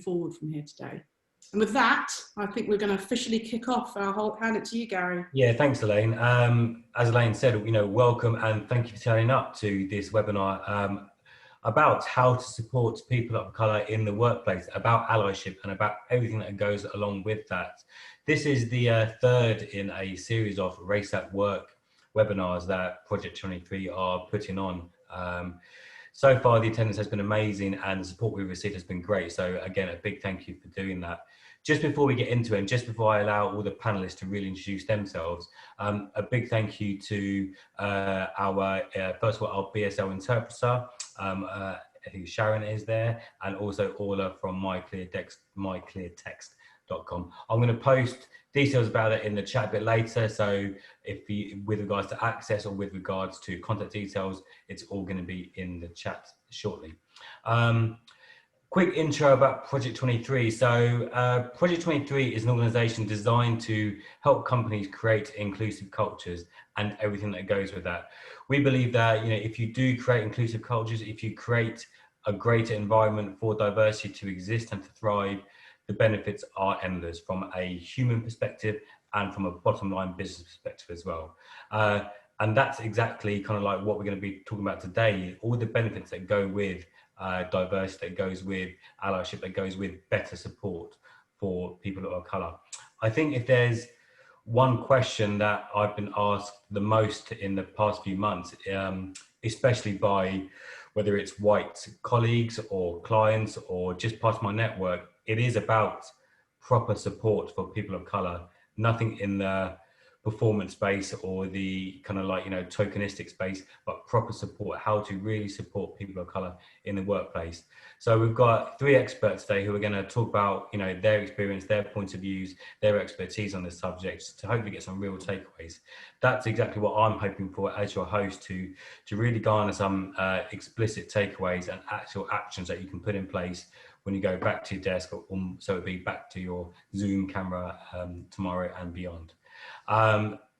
forward from here today. And with that, I think we're going to officially kick off. I'll hand it to you, Gary. Yeah, thanks, Elaine. As Elaine said, welcome and thank you for turning up to this webinar about how to support people of colour in the workplace, about allyship and about everything that goes along with that. This is the third in a series of Race at Work webinars that Project 23 are putting on. So far, the attendance has been amazing and the support we've received has been great. So again, a big thank you for doing that. Just before we get into it, and just before I allow all the panelists to really introduce themselves, a big thank you to first of all, our BSL interpreter, who Sharon is there, and also Orla from mycleartext.com. I'm going to post details about it in the chat a bit later. So if you, with regards to access or with regards to contact details, it's all going to be in the chat shortly. Quick intro about Project 23. So Project 23 is an organization designed to help companies create inclusive cultures and everything that goes with that. We believe that, if you do create inclusive cultures, if you create a greater environment for diversity to exist and to thrive, the benefits are endless from a human perspective and from a bottom line business perspective as well. And that's exactly kind of like what we're going to be talking about today, all the benefits that go with diversity, that goes with allyship, that goes with better support for people of colour. I think if there's one question that I've been asked the most in the past few months, especially by whether it's white colleagues or clients or just part of my network, it is about proper support for people of colour, nothing in the performance space or the kind of like, tokenistic space, but proper support, how to really support people of colour in the workplace. So we've got three experts today who are going to talk about, their experience, their points of views, their expertise on this subject to hopefully get some real takeaways. That's exactly what I'm hoping for as your host, to really garner some explicit takeaways and actual actions that you can put in place when you go back to your desk, so it'll be back to your Zoom camera tomorrow and beyond.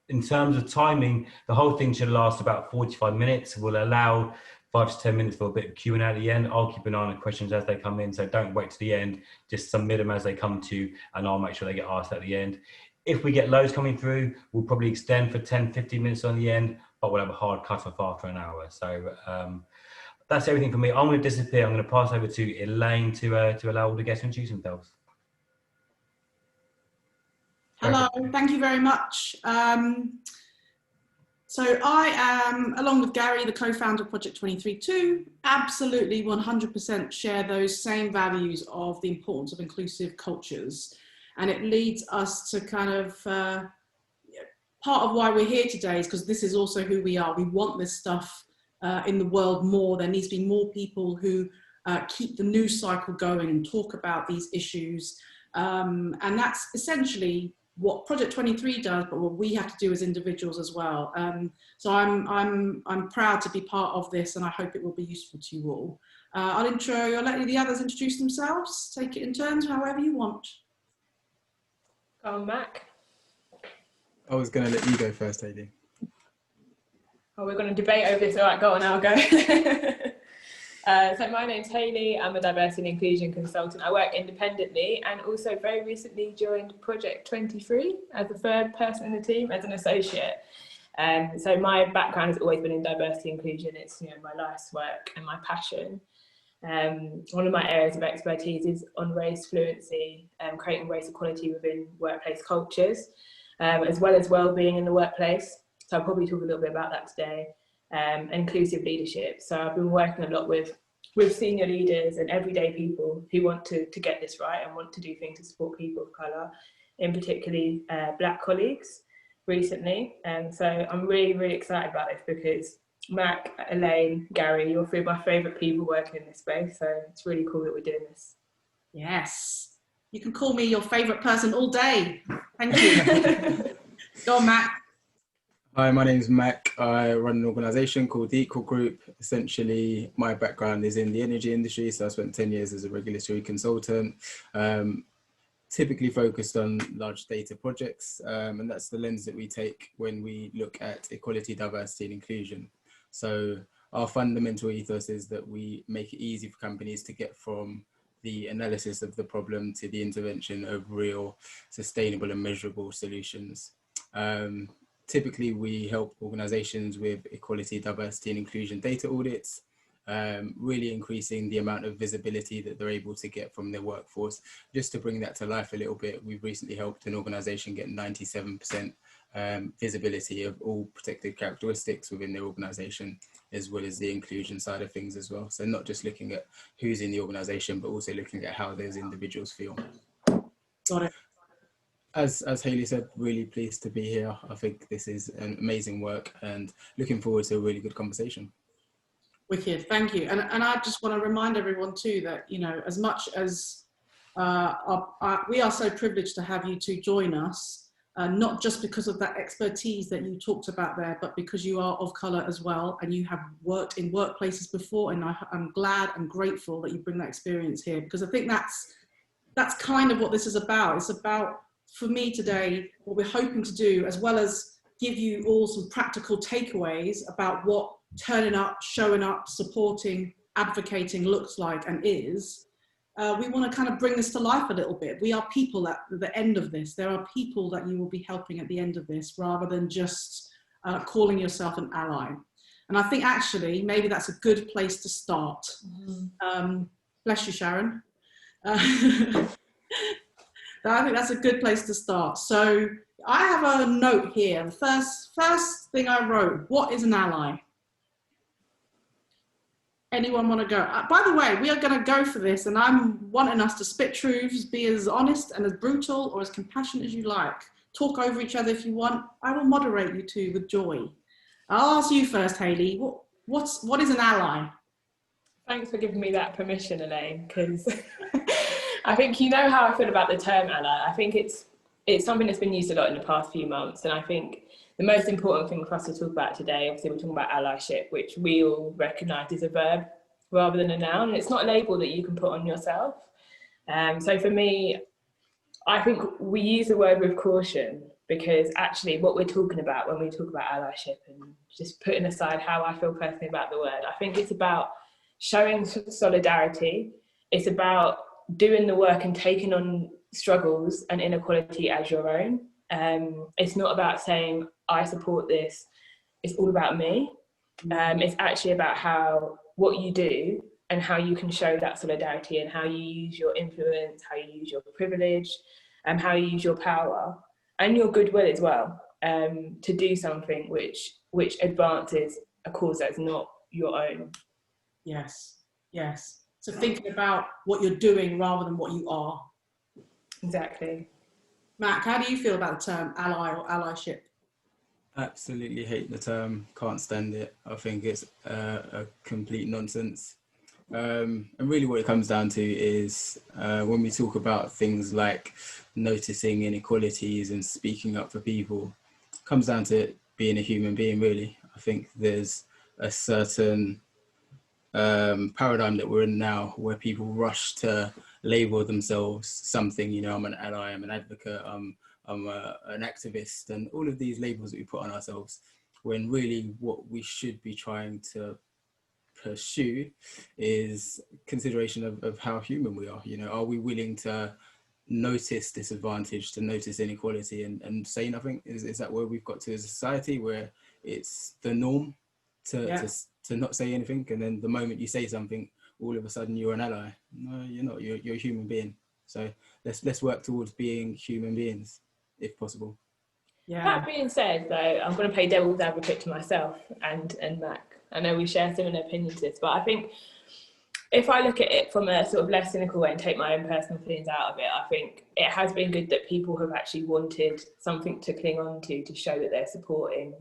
In terms of timing, the whole thing should last about 45 minutes. We'll allow 5 to 10 minutes for a bit of Q&A at the end. I'll keep an eye on the questions as they come in, so don't wait to the end, just submit them as they come to you, and I'll make sure they get asked at the end. If we get loads coming through, we'll probably extend for 10, 15 minutes on the end, but we'll have a hard cut-off after an hour. So that's everything for me. I'm going to disappear. I'm going to pass over to Elaine to allow all the guests to introduce themselves. Hello, thank you very much. So I am, along with Gary, the co-founder of Project 23 too, absolutely 100% share those same values of the importance of inclusive cultures. And it leads us to kind of, part of why we're here today is because this is also who we are. We want this stuff in the world more. There needs to be more people who keep the news cycle going and talk about these issues. And that's essentially what Project 23 does, but what we have to do as individuals as well. So I'm proud to be part of this, and I hope it will be useful to you all. I'll let the others introduce themselves. Take it in turns, however you want. Go on, Mac. I was going to let you go first, Hayley. Oh, we're going to debate over this. All right, go on, I'll go. So my name's Hayley. I'm a diversity and inclusion consultant. I work independently and also very recently joined Project 23 as the third person in the team as an associate. So my background has always been in diversity and inclusion. It's my life's work and my passion. One of my areas of expertise is on race fluency, creating race equality within workplace cultures, as well as well-being in the workplace. So I'll probably talk a little bit about that today. Inclusive leadership. So I've been working a lot with senior leaders and everyday people who want to get this right and want to do things to support people of colour, in particularly Black colleagues recently. So I'm really, really excited about this because Mac, Elaine, Gary, you're three of my favourite people working in this space. So it's really cool that we're doing this. Yes, you can call me your favourite person all day. Thank you. Go on, Mac. Hi, my name is Mac. I run an organisation called the Equal Group. Essentially, my background is in the energy industry, so I spent 10 years as a regulatory consultant, typically focused on large data projects, and that's the lens that we take when we look at equality, diversity and inclusion. So our fundamental ethos is that we make it easy for companies to get from the analysis of the problem to the intervention of real, sustainable and measurable solutions. Typically, we help organisations with equality, diversity and inclusion data audits, really increasing the amount of visibility that they're able to get from their workforce. Just to bring that to life a little bit, we've recently helped an organisation get 97% visibility of all protected characteristics within their organisation, as well as the inclusion side of things as well. So not just looking at who's in the organisation, but also looking at how those individuals feel. Got it. As Hayley said, really pleased to be here. I think this is an amazing work and looking forward to a really good conversation. Wicked, thank you. And I just want to remind everyone too that, you know, as much as we are so privileged to have you two join us, not just because of that expertise that you talked about there, but because you are of colour as well, and you have worked in workplaces before, and I'm glad and grateful that you bring that experience here, because I think that's kind of what this is about. It's about, for me today, what we're hoping to do, as well as give you all some practical takeaways about what turning up, showing up, supporting, advocating looks like and is. We want to kind of bring this to life a little bit. We are people at the end of this. There are people that you will be helping at the end of this, rather than just calling yourself an ally. And I think actually, maybe that's a good place to start. Mm-hmm. Bless you, Sharon. I think that's a good place to start. So I have a note here. The first thing I wrote, what is an ally? Anyone want to go? By the way, we are going to go for this, and I'm wanting us to spit truths, be as honest and as brutal or as compassionate as you like. Talk over each other if you want. I will moderate you two with joy. I'll ask you first, Hayley. What is an ally? Thanks for giving me that permission, Elaine, because I think you know how I feel about the term ally. I think it's something that's been used a lot in the past few months, and I think the most important thing for us to talk about today, obviously we're talking about allyship, which we all recognise is a verb rather than a noun, and it's not a label that you can put on yourself. So for me, I think we use the word with caution, because actually what we're talking about when we talk about allyship, and just putting aside how I feel personally about the word, I think it's about showing solidarity. It's about doing the work and taking on struggles and inequality as your own. It's not about saying, I support this, it's all about me. It's actually about what you do and how you can show that solidarity, and how you use your influence, how you use your privilege, and how you use your power and your goodwill as well, to do something which advances a cause that's not your own. Yes, yes. So thinking about what you're doing rather than what you are. Exactly. Matt, how do you feel about the term ally or allyship? Absolutely hate the term, can't stand it. I think it's a complete nonsense. And really what it comes down to is when we talk about things like noticing inequalities and speaking up for people, it comes down to being a human being, really. I think there's a certain paradigm that we're in now where people rush to label themselves something, you know, I'm an ally, I'm an advocate, I'm an activist, and all of these labels that we put on ourselves, when really what we should be trying to pursue is consideration of how human we are. You know, are we willing to notice disadvantage, to notice inequality and say nothing? Is that where we've got to as a society, where it's the norm to not say anything, and then the moment you say something, all of a sudden you're an ally? No, you're not. You're a human being. So let's work towards being human beings, if possible. Yeah. That being said, though, I'm going to play devil's advocate to myself and Mac. I know we share similar opinions to this, but I think if I look at it from a sort of less cynical way and take my own personal feelings out of it, I think it has been good that people have actually wanted something to cling on to show that they're supporting,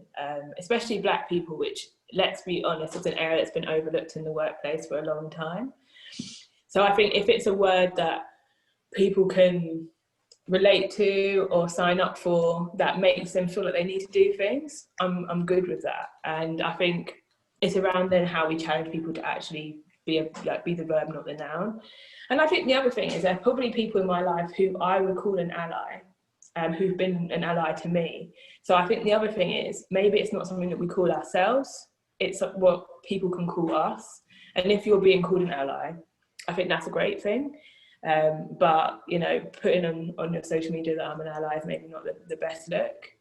especially Black people, which, let's be honest, is an area that's been overlooked in the workplace for a long time. So I think if it's a word that people can relate to or sign up for, that makes them feel like they need to do things, I'm good with that. And I think it's around then how we challenge people to actually be the verb, not the noun. And I think the other thing is there are probably people in my life who I would call an ally, who've been an ally to me. So I think the other thing is maybe it's not something that we call ourselves, it's what people can call us. And if you're being called an ally, I think that's a great thing. But, you know, putting on your social media that I'm an ally is maybe not the best look.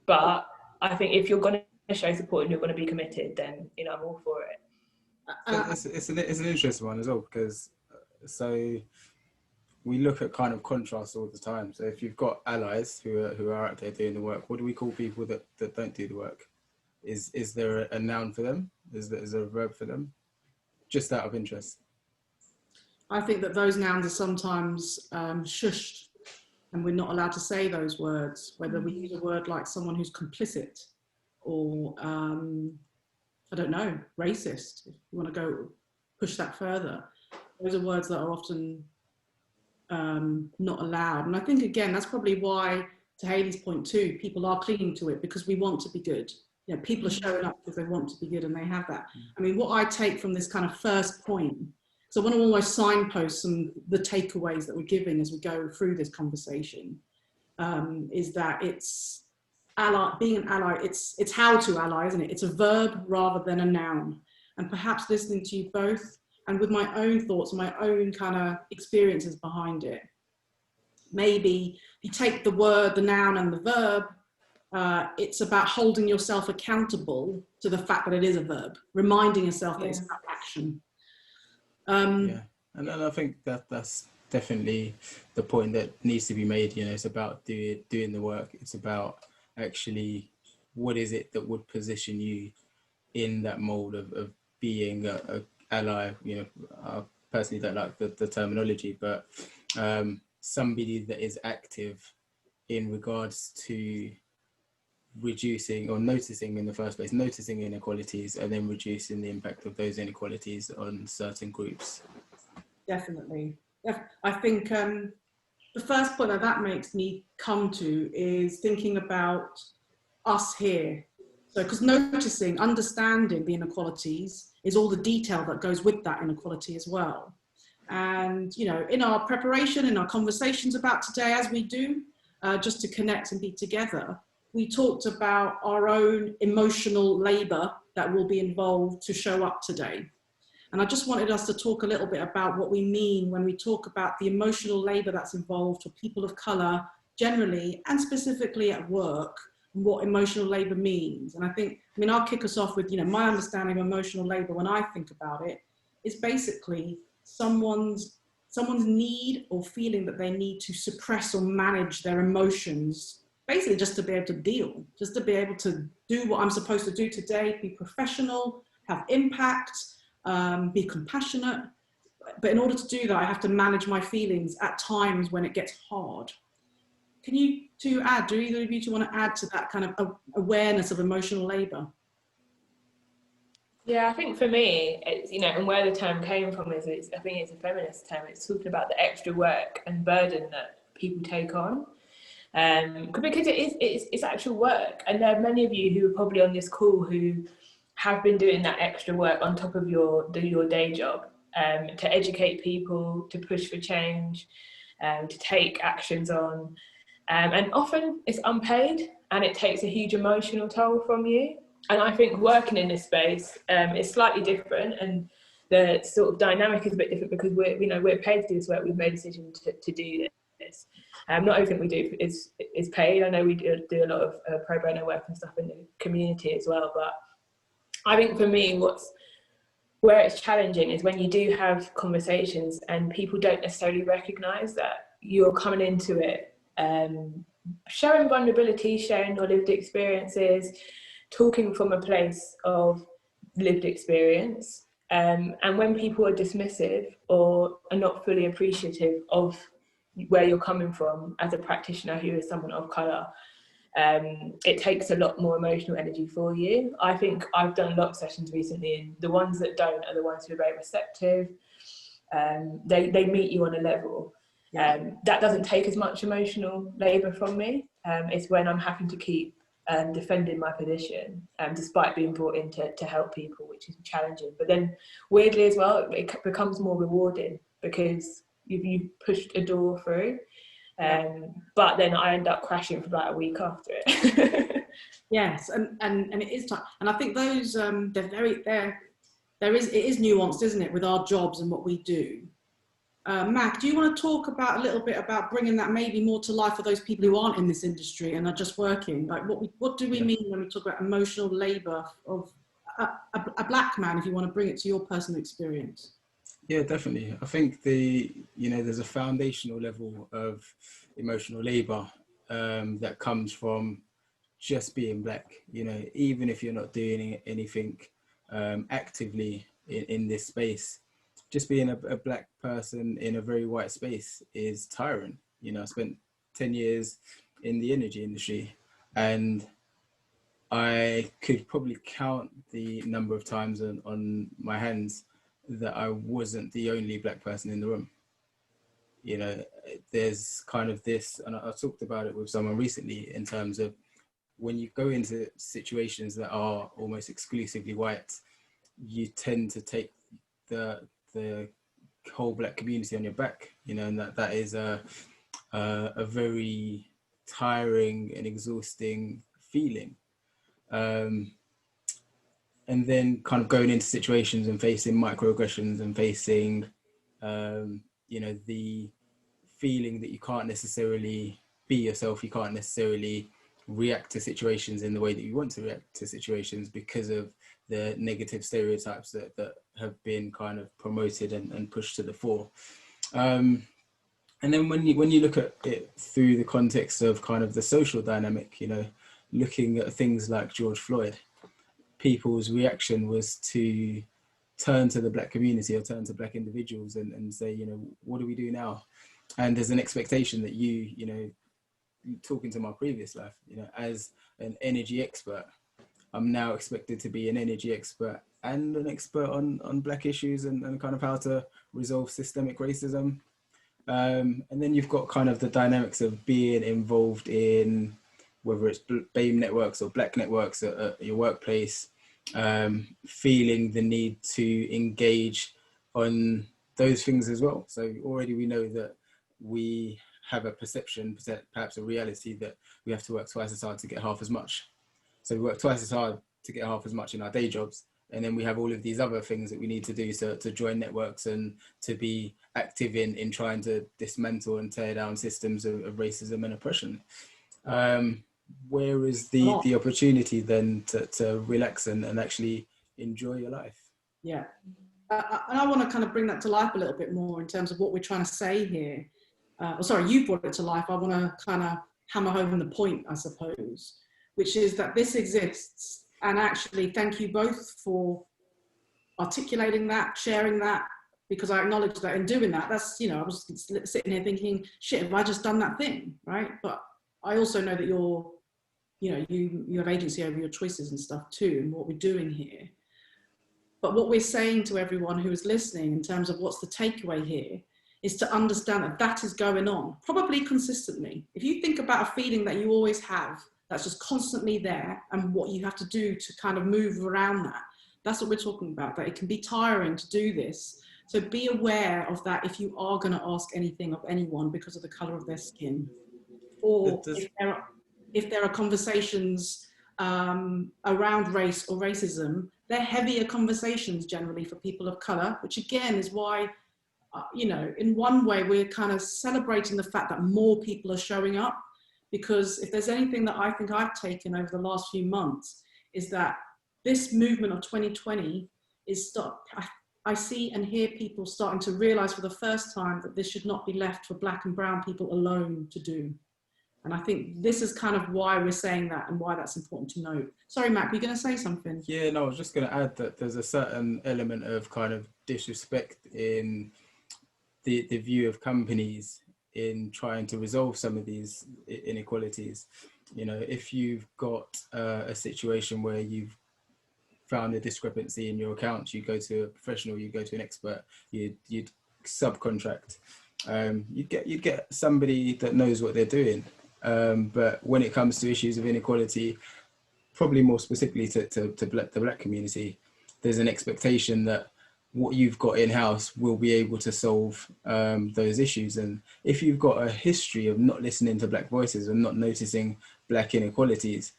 But I think if you're going to show support and you're going to be committed, then, you know, I'm all for it. It's an interesting one as well, because so we look at kind of contrasts all the time. So if you've got allies who are out there doing the work, what do we call people that don't do the work? Is there a noun for them? Is there a verb for them? Just out of interest. I think that those nouns are sometimes shushed, and we're not allowed to say those words, whether we use a word like someone who's complicit or, I don't know, racist, if you want to go push that further. Those are words that are often not allowed. And I think, again, that's probably why, to Hayley's point too, people are clinging to it, because we want to be good. You know, people are showing up because they want to be good, and they have that. I mean, what I take from this kind of first point, so I want to almost signpost the takeaways that we're giving as we go through this conversation, is that it's being an ally, it's how to ally, isn't it? It's a verb rather than a noun. And perhaps listening to you both, and with my own thoughts and my own kind of experiences behind it, maybe you take the word, the noun and the verb, it's about holding yourself accountable to the fact that it is a verb, reminding yourself that it's about action. Yeah, and I think that's definitely the point that needs to be made. You know, it's about doing the work. It's about actually what is it that would position you in that mold of being a ally. You know, I personally don't like the terminology, but somebody that is active in regards to reducing or noticing in the first place, noticing inequalities and then reducing the impact of those inequalities on certain groups. Definitely. I think the first point that makes me come to is thinking about us here. So, because noticing, understanding the inequalities is all the detail that goes with that inequality as well. And, you know, in our preparation, in our conversations about today, as we do, just to connect and be together, we talked about our own emotional labour that will be involved to show up today. And I just wanted us to talk a little bit about what we mean when we talk about the emotional labour that's involved for people of colour generally, and specifically at work, and what emotional labour means. And I mean, I'll kick us off with, you know, my understanding of emotional labour when I think about it is basically someone's need or feeling that they need to suppress or manage their emotions, basically just to be able to deal, just to be able to do what I'm supposed to do today, be professional, have impact, be compassionate. But in order to do that, I have to manage my feelings at times when it gets hard. Can you two add, do either of you two want to add to that kind of awareness of emotional labour? Yeah, I think for me, it's, you know, and where the term came from is, I think it's a feminist term. It's talking about the extra work and burden that people take on. Because it's actual work, and there are many of you who are probably on this call who have been doing that extra work on top of your day job, to educate people, to push for change, to take actions on, and often it's unpaid and it takes a huge emotional toll from you. And I think working in this space is slightly different, and the sort of dynamic is a bit different because we're paid to do this work. We've made a decision to do this. Not everything we do is paid. I know we do a lot of pro bono work and stuff in the community as well, but I think for me, where it's challenging is when you do have conversations and people don't necessarily recognise that you're coming into it, showing vulnerability, sharing your lived experiences, talking from a place of lived experience, and when people are dismissive or are not fully appreciative of where you're coming from as a practitioner who is someone of colour, it takes a lot more emotional energy for you. I think I've done a lot of sessions recently, and the ones that don't are the ones who are very receptive. They meet you on a level. That doesn't take as much emotional labour from me. It's when I'm having to keep defending my position, despite being brought in to help people, which is challenging. But then weirdly as well, it becomes more rewarding because you've pushed a door through. But then I end up crashing for about a week after it. Yes, and it is time, and I think those it is nuanced, isn't it, with our jobs and what we do. Mac, do you want to talk about a little bit about bringing that maybe more to life for those people who aren't in this industry and are just working? Like, what do we mean when we talk about emotional labour of a black man, if you want to bring it to your personal experience? Yeah, definitely. I think there's a foundational level of emotional labour that comes from just being black. Even if you're not doing anything actively in this space, just being a black person in a very white space is tiring. I spent 10 years in the energy industry, and I could probably count the number of times on my hands that I wasn't the only black person in the room. There's kind of this, and I talked about it with someone recently, in terms of when you go into situations that are almost exclusively white, you tend to take the whole black community on your back, and that is a very tiring and exhausting feeling. And then kind of going into situations and facing microaggressions and facing, the feeling that you can't necessarily be yourself, you can't necessarily react to situations in the way that you want to react to situations because of the negative stereotypes that have been kind of promoted and pushed to the fore. And then when you look at it through the context of kind of the social dynamic, looking at things like George Floyd, people's reaction was to turn to the black community or turn to black individuals and say, what do we do now? And there's an expectation that talking to my previous life, as an energy expert, I'm now expected to be an energy expert and an expert on black issues and kind of how to resolve systemic racism. And then you've got kind of the dynamics of being involved in, whether it's BAME networks or black networks at your workplace, feeling the need to engage on those things as well. So already we know that we have a perception, perhaps a reality, that we have to work twice as hard to get half as much. So we work twice as hard to get half as much in our day jobs. And then we have all of these other things that we need to do to join networks and to be active in trying to dismantle and tear down systems of racism and oppression. Where is the opportunity then to relax and actually enjoy your life? Yeah. And I want to kind of bring that to life a little bit more in terms of what we're trying to say here. You brought it to life. I want to kind of hammer home the point, I suppose, which is that this exists. And actually, thank you both for articulating that, sharing that, because I acknowledge that in doing that, that's, I was sitting here thinking, shit, have I just done that thing, right? But I also know that you have agency over your choices and stuff too, and what we're doing here. But what we're saying to everyone who is listening in terms of what's the takeaway here is to understand that that is going on, probably consistently. If you think about a feeling that you always have, that's just constantly there, and what you have to do to kind of move around that, that's what we're talking about, that it can be tiring to do this. So be aware of that if you are going to ask anything of anyone because of the colour of their skin. Or if there are conversations around race or racism, they're heavier conversations generally for people of colour, which again is why, in one way we're kind of celebrating the fact that more people are showing up, because if there's anything that I think I've taken over the last few months is that this movement of 2020 is I see and hear people starting to realise for the first time that this should not be left for black and brown people alone to do. And I think this is kind of why we're saying that and why that's important to note. Sorry, Mac, were you going to say something? Yeah, no, I was just going to add that there's a certain element of kind of disrespect in the view of companies in trying to resolve some of these inequalities. If you've got a situation where you've found a discrepancy in your accounts, you go to a professional, you go to an expert, you'd subcontract. You'd get somebody that knows what they're doing. But when it comes to issues of inequality, probably more specifically to the black community, there's an expectation that what you've got in-house will be able to solve those issues. And if you've got a history of not listening to black voices and not noticing black inequalities,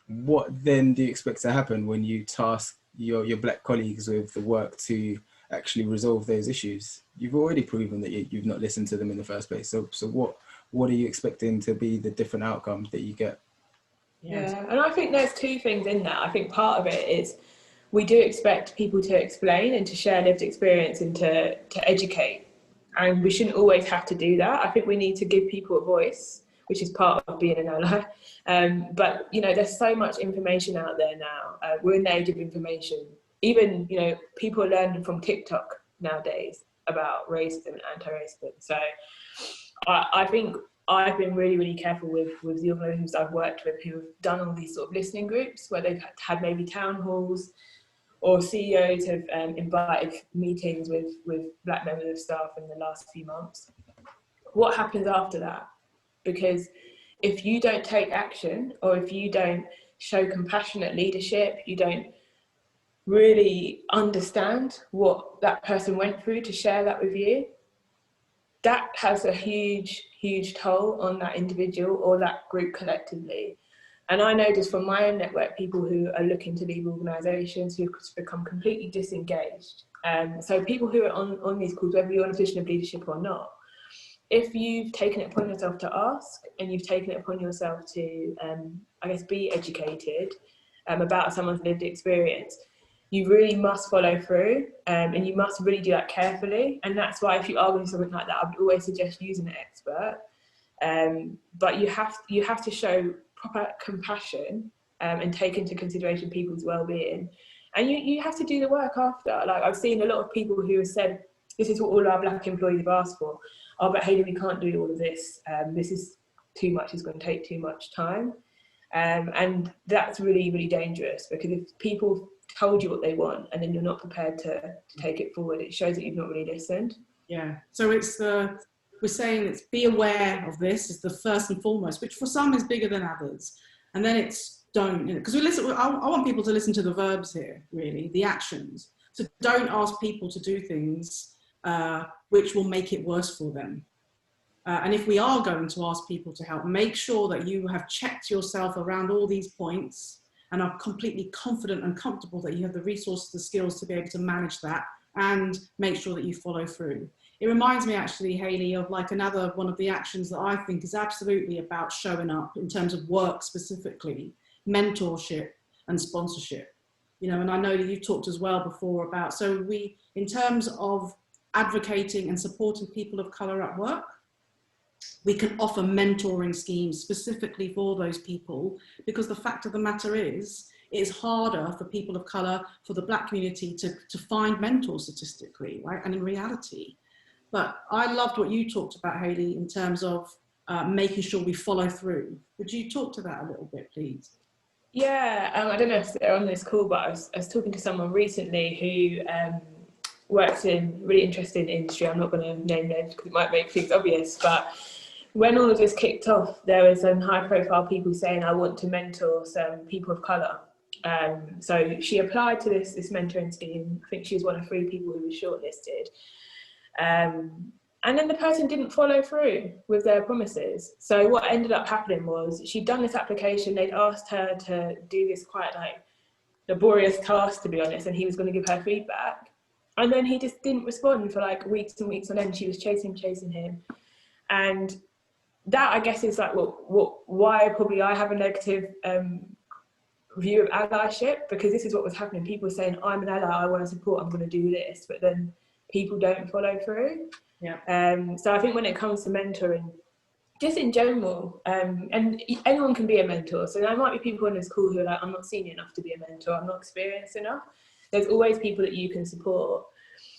what then do you expect to happen when you task your black colleagues with the work to actually resolve those issues? You've already proven that you've not listened to them in the first place. So what are you expecting to be the different outcome that you get? Yeah, and I think there's two things in that. I think part of it is we do expect people to explain and to share lived experience and to educate. And we shouldn't always have to do that. I think we need to give people a voice, which is part of being an ally. But, you know, there's so much information out there now. We're in the age of information. Even, you know, people are learning from TikTok nowadays about racism and anti-racism. So I think I've been really, really careful with the organisations I've worked with who have done all these sort of listening groups where they've had maybe town halls, or CEOs have invited meetings with Black members of staff in the last few months. What happens after that? Because if you don't take action, or if you don't show compassionate leadership, you don't really understand what that person went through to share that with you, that has a huge, huge toll on that individual or that group collectively. And I know just from my own network, people who are looking to leave organisations who've become completely disengaged. So people who are on these calls, whether you're in a position of leadership or not, if you've taken it upon yourself to ask, and you've taken it upon yourself to, I guess, be educated about someone's lived experience, you really must follow through, and you must really do that carefully. And that's why if you are doing something like that, I would always suggest using an expert. But you have to show proper compassion and take into consideration people's well-being. And you have to do the work after. Like, I've seen a lot of people who have said, this is what all our Black employees have asked for. Oh, but Hayley, we can't do all of this. This is too much, it's going to take too much time. And that's really, really dangerous, because if people told you what they want and then you're not prepared to take it forward, it shows that you've not really listened. Yeah, so we're saying it's be aware of this is the first and foremost, which for some is bigger than others. And then it's don't, because I want people to listen to the verbs here, really, the actions. So don't ask people to do things which will make it worse for them. And if we are going to ask people to help, make sure that you have checked yourself around all these points and are completely confident and comfortable that you have the resources, the skills to be able to manage that, and make sure that you follow through. It reminds me actually, Hayley, of like another one of the actions that I think is absolutely about showing up in terms of work specifically, mentorship and sponsorship. You know, and I know that you've talked as well before about, so we, in terms of advocating and supporting people of colour at work, we can offer mentoring schemes specifically for those people, because the fact of the matter is, it's harder for people of colour, for the Black community to find mentors statistically, right? And in reality. But I loved what you talked about, Hayley, in terms of making sure we follow through. Would you talk to that a little bit, please? Yeah, I don't know if they're on this call, but I was talking to someone recently who works in a really interesting industry. I'm not going to name names because it might make things obvious, but when all of this kicked off, there was some high-profile people saying, I want to mentor some people of colour. So she applied to this mentoring scheme. I think she was one of 3 people who was shortlisted. And then the person didn't follow through with their promises. So what ended up happening was she'd done this application, they'd asked her to do this quite like laborious task, to be honest, and he was going to give her feedback. And then he just didn't respond for like weeks and weeks on end. She was chasing him. And that, I guess, is like why probably I have a negative view of allyship, because this is what was happening. People were saying, I'm an ally, I want to support, I'm going to do this, but then people don't follow through. Yeah. So I think when it comes to mentoring, just in general, and anyone can be a mentor. So there might be people on this call who are like, I'm not senior enough to be a mentor, I'm not experienced enough. There's always people that you can support,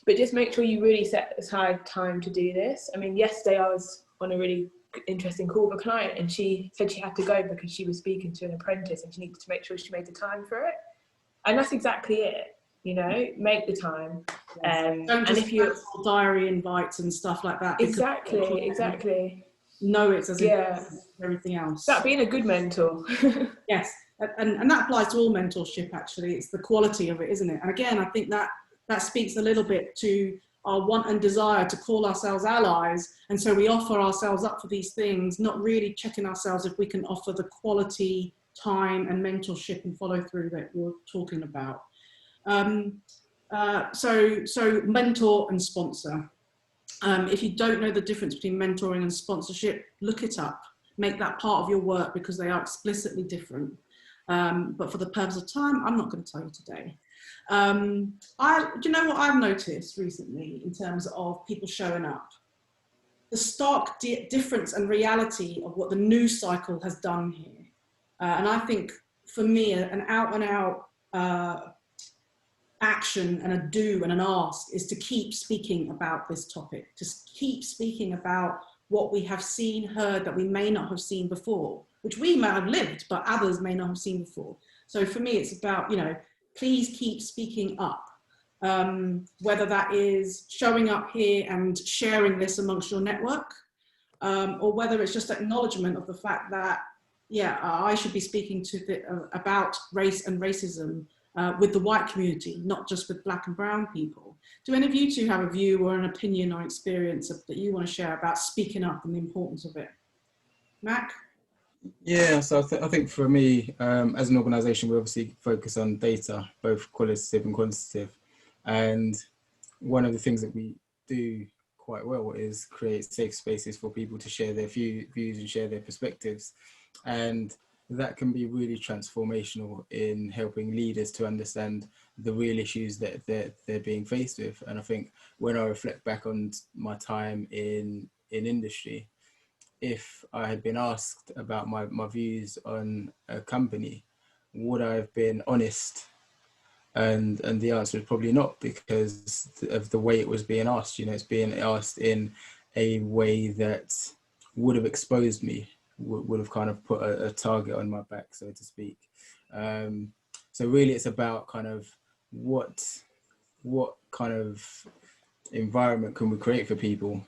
but just make sure you really set aside time to do this. I mean, yesterday I was on a really interesting call with a client, and she said she had to go because she was speaking to an apprentice and she needed to make sure she made the time for it. And that's exactly it, you know, make the time. Yes. Don't just, and if you diary invites and stuff like that. Exactly. No, it's as everything else. That being a good mentor. Yes, and that applies to all mentorship, actually. It's the quality of it, isn't it? And again, I think that speaks a little bit to our want and desire to call ourselves allies, and so we offer ourselves up for these things, not really checking ourselves if we can offer the quality time and mentorship and follow through that you're talking about. So mentor and sponsor. If you don't know the difference between mentoring and sponsorship, look it up. Make that part of your work because they are explicitly different. But for the purpose of time, I'm not going to tell you today. Do you know what I've noticed recently in terms of people showing up? The stark difference and reality of what the news cycle has done here. And I think for me, an out and out action and a do and an ask is to keep speaking about this topic, to keep speaking about what we have seen, heard that we may not have seen before, which we may have lived, but others may not have seen before. So for me, it's about, you know, please keep speaking up, whether that is showing up here and sharing this amongst your network, or whether it's just acknowledgement of the fact that, yeah, I should be speaking to about race and racism with the white community, not just with black and brown people. Do any of you two have a view or an opinion or experience that you want to share about speaking up and the importance of it? Mac? Yeah, so I think for me, as an organisation, we obviously focus on data, both qualitative and quantitative. And one of the things that we do quite well is create safe spaces for people to share their views and share their perspectives. And that can be really transformational in helping leaders to understand the real issues that they're being faced with. And I think when I reflect back on my time in industry, if I had been asked about my views on a company, would I have been honest? And the answer is probably not, because of the way it was being asked. You know, it's being asked in a way that would have exposed me, would have kind of put a target on my back, so to speak. So really it's about kind of what kind of environment can we create for people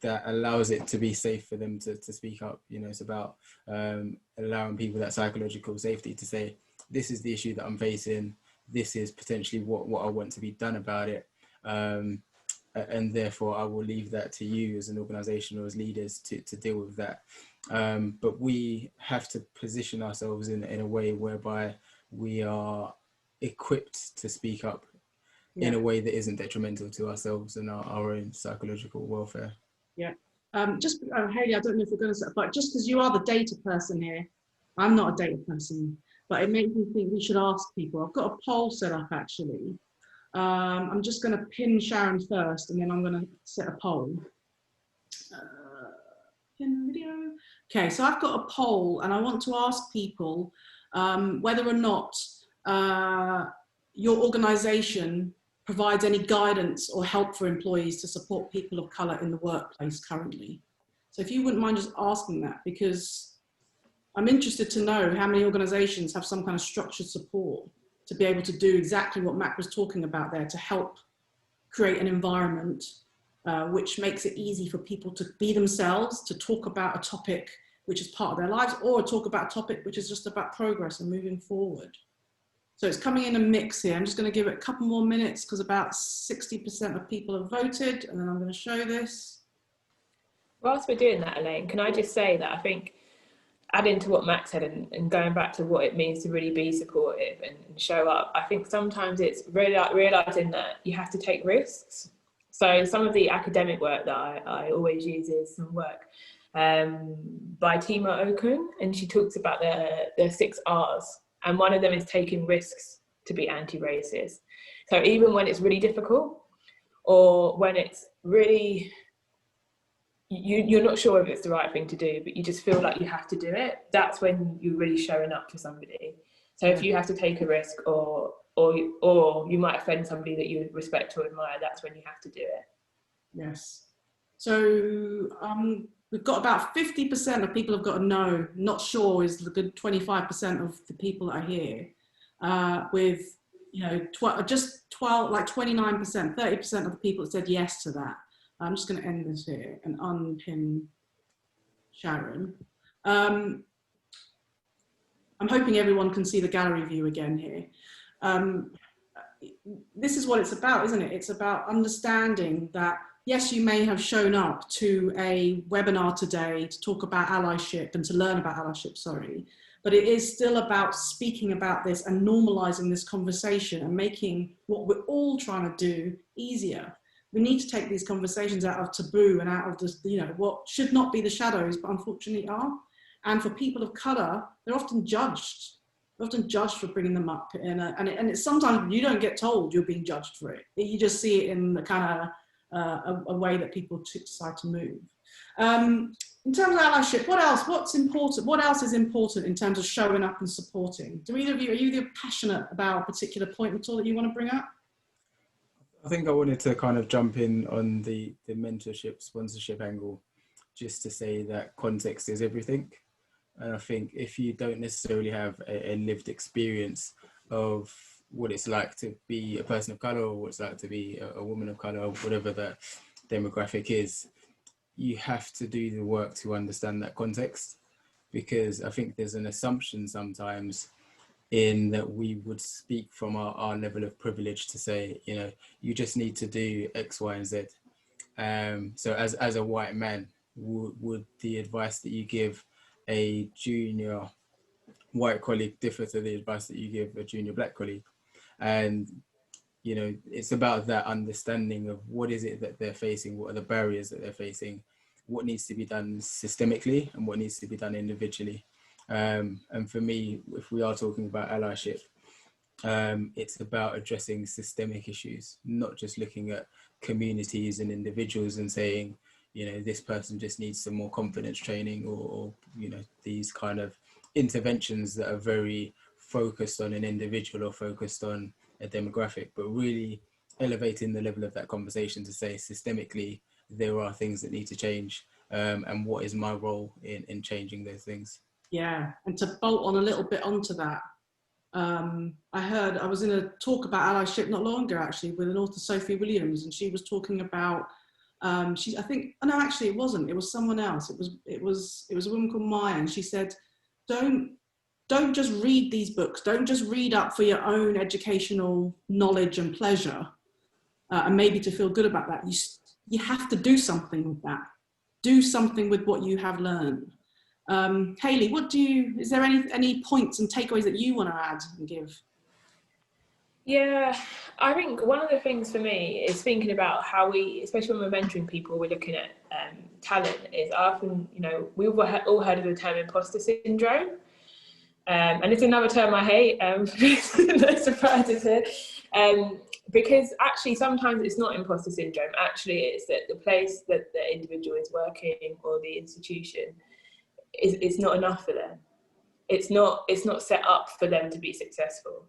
that allows it to be safe for them to speak up. You know, it's about allowing people that psychological safety to say, this is the issue that I'm facing, this is potentially what I want to be done about it, and therefore I will leave that to you as an organisation or as leaders to deal with that. But we have to position ourselves in a way whereby we are equipped to speak up in a way that isn't detrimental to ourselves and our own psychological welfare. Yeah. Hayley, I don't know if we're going to, but just because you are the data person here, I'm not a data person, but it makes me think we should ask people. I've got a poll set up actually. I'm just going to pin Sharon first, and then I'm going to set a poll. Pin video. Okay, so I've got a poll, and I want to ask people whether or not your organisation provides any guidance or help for employees to support people of colour in the workplace currently. So if you wouldn't mind just asking that, because I'm interested to know how many organisations have some kind of structured support to be able to do exactly what Mac was talking about there, to help create an environment which makes it easy for people to be themselves, to talk about a topic which is part of their lives, or talk about a topic which is just about progress and moving forward. So it's coming in a mix here. I'm just going to give it a couple more minutes because about 60% of people have voted, and then I'm going to show this. Whilst we're doing that, Elaine, can I just say that I think, adding to what Max said and going back to what it means to really be supportive and show up, I think sometimes it's really realising that you have to take risks. So some of the academic work that I always use is some work by Mayokun, and she talks about the 6 R's. And one of them is taking risks to be anti-racist. So even when it's really difficult, or when it's really, you're not sure if it's the right thing to do, but you just feel like you have to do it, that's when you're really showing up for somebody. So if you have to take a risk, or you might offend somebody that you respect or admire, that's when you have to do it. Yes. So we've got about 50% of people have got a no. Not sure is the good 25% of the people that are here. With, you know, just 12, like 29%, 30% of the people that said yes to that. I'm just going to end this here and unpin Sharon. I'm hoping everyone can see the gallery view again here. This is what it's about, isn't it? It's about understanding that, yes, you may have shown up to a webinar today to talk about allyship and to learn about allyship, sorry, but it is still about speaking about this and normalizing this conversation and making what we're all trying to do easier. We need to take these conversations out of taboo and out of this, you know, what should not be the shadows, but unfortunately are. And for people of colour, they're often judged. They're often judged for bringing them up, and it's sometimes you don't get told you're being judged for it. You just see it in the kind of a way that people decide to move. In terms of allyship, what else? What's important? What else is important in terms of showing up and supporting? Do either of you, are you either passionate about a particular point at all that you want to bring up? I think I wanted to kind of jump in on the mentorship, sponsorship angle, just to say that context is everything. And I think if you don't necessarily have a lived experience of what it's like to be a person of colour, or what it's like to be a woman of colour, or whatever that demographic is, you have to do the work to understand that context, because I think there's an assumption sometimes in that we would speak from our level of privilege to say, you know, you just need to do X, Y, and Z. So as a white man, would the advice that you give a junior white colleague differ to the advice that you give a junior black colleague? And you know, it's about that understanding of what is it that they're facing, what are the barriers that they're facing, what needs to be done systemically and what needs to be done individually. And for me, if we are talking about allyship, it's about addressing systemic issues, not just looking at communities and individuals and saying, you know, this person just needs some more confidence training, or you know, these kind of interventions that are very focused on an individual or focused on a demographic, but really elevating the level of that conversation to say systemically there are things that need to change, and what is my role in changing those things. Yeah, and to bolt on a little bit onto that, I was in a talk about allyship not long ago actually with an author, Sophie Williams, and she was talking about it wasn't, it was someone else, it was a woman called Maya, and she said, don't just read these books. Don't just read up for your own educational knowledge and pleasure, and maybe to feel good about that. You have to do something with that. Do something with what you have learned. Hayley, is there any points and takeaways that you want to add and give? Yeah, I think one of the things for me is thinking about how we, especially when we're mentoring people, we're looking at talent, is often, you know, we've all heard of the term imposter syndrome. And it's another term I hate, no surprises here. Because actually sometimes it's not imposter syndrome, actually it's that the place that the individual is working or the institution it's not enough for them. It's not set up for them to be successful.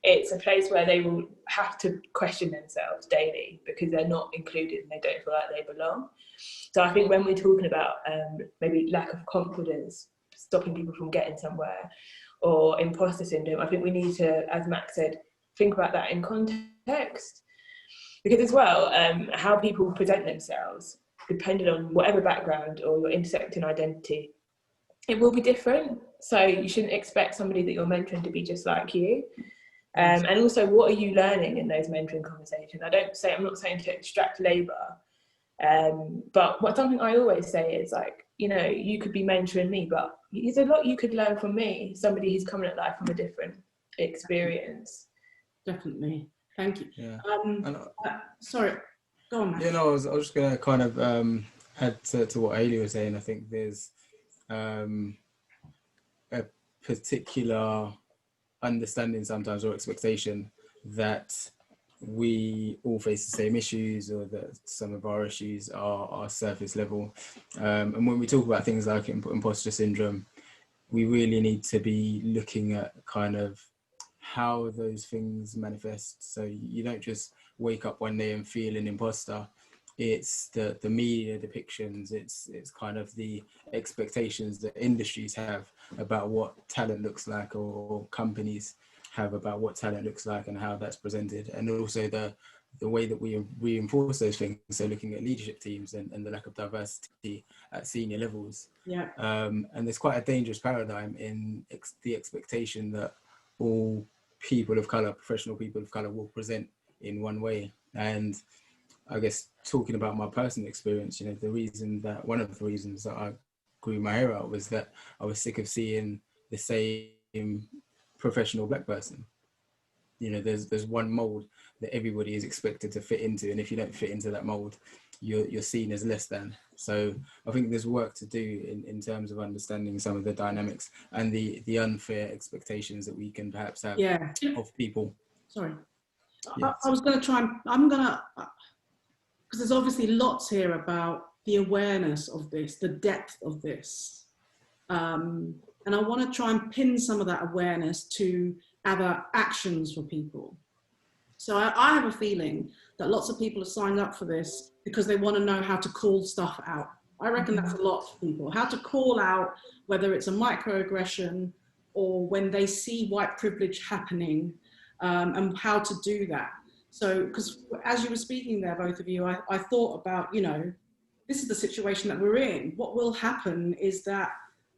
It's a place where they will have to question themselves daily because they're not included and they don't feel like they belong. So I think when we're talking about maybe lack of confidence, stopping people from getting somewhere, or imposter syndrome, I think we need to, as Max said, think about that in context. Because as well, how people present themselves, depending on whatever background or your intersecting identity, it will be different. So you shouldn't expect somebody that you're mentoring to be just like you. And also, what are you learning in those mentoring conversations? I'm not saying to extract labour, but something I always say is like, you know, you could be mentoring me, but there's a lot you could learn from me, somebody who's coming at life from a different experience. Definitely. Thank you. Yeah. Sorry, go on, Matt. Yeah, no, I was just going to kind of add to what Hayley was saying. I think there's a particular understanding sometimes, or expectation, that we all face the same issues, or that some of our issues are surface level. And when we talk about things like imposter syndrome, we really need to be looking at kind of how those things manifest. So you don't just wake up one day and feel an imposter. It's the media depictions, it's kind of the expectations that industries have about what talent looks like, or companies have about what talent looks like and how that's presented, and also the way that we reinforce those things. So looking at leadership teams and the lack of diversity at senior levels. Yeah. And there's quite a dangerous paradigm in the expectation that all people of colour, professional people of colour, will present in one way. And I guess talking about my personal experience, you know, one of the reasons that I grew my hair out was that I was sick of seeing the same professional black person. You know, there's one mold that everybody is expected to fit into, and if you don't fit into that mold, you're seen as less than. So I think there's work to do in terms of understanding some of the dynamics and the unfair expectations that we can perhaps have of people. Sorry. Yes. I was going to try and, because there's obviously lots here about the awareness of this, the depth of this. And I want to try and pin some of that awareness to other actions for people. So I have a feeling that lots of people have signed up for this because they want to know how to call stuff out. I reckon that's a lot for people, how to call out whether it's a microaggression or when they see white privilege happening, and how to do that. So, because as you were speaking there, both of you, I thought about, you know, this is the situation that we're in. What will happen is that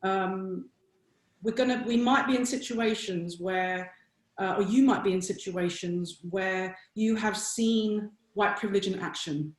we might be in situations where, or you might be in situations where you have seen white privilege in action,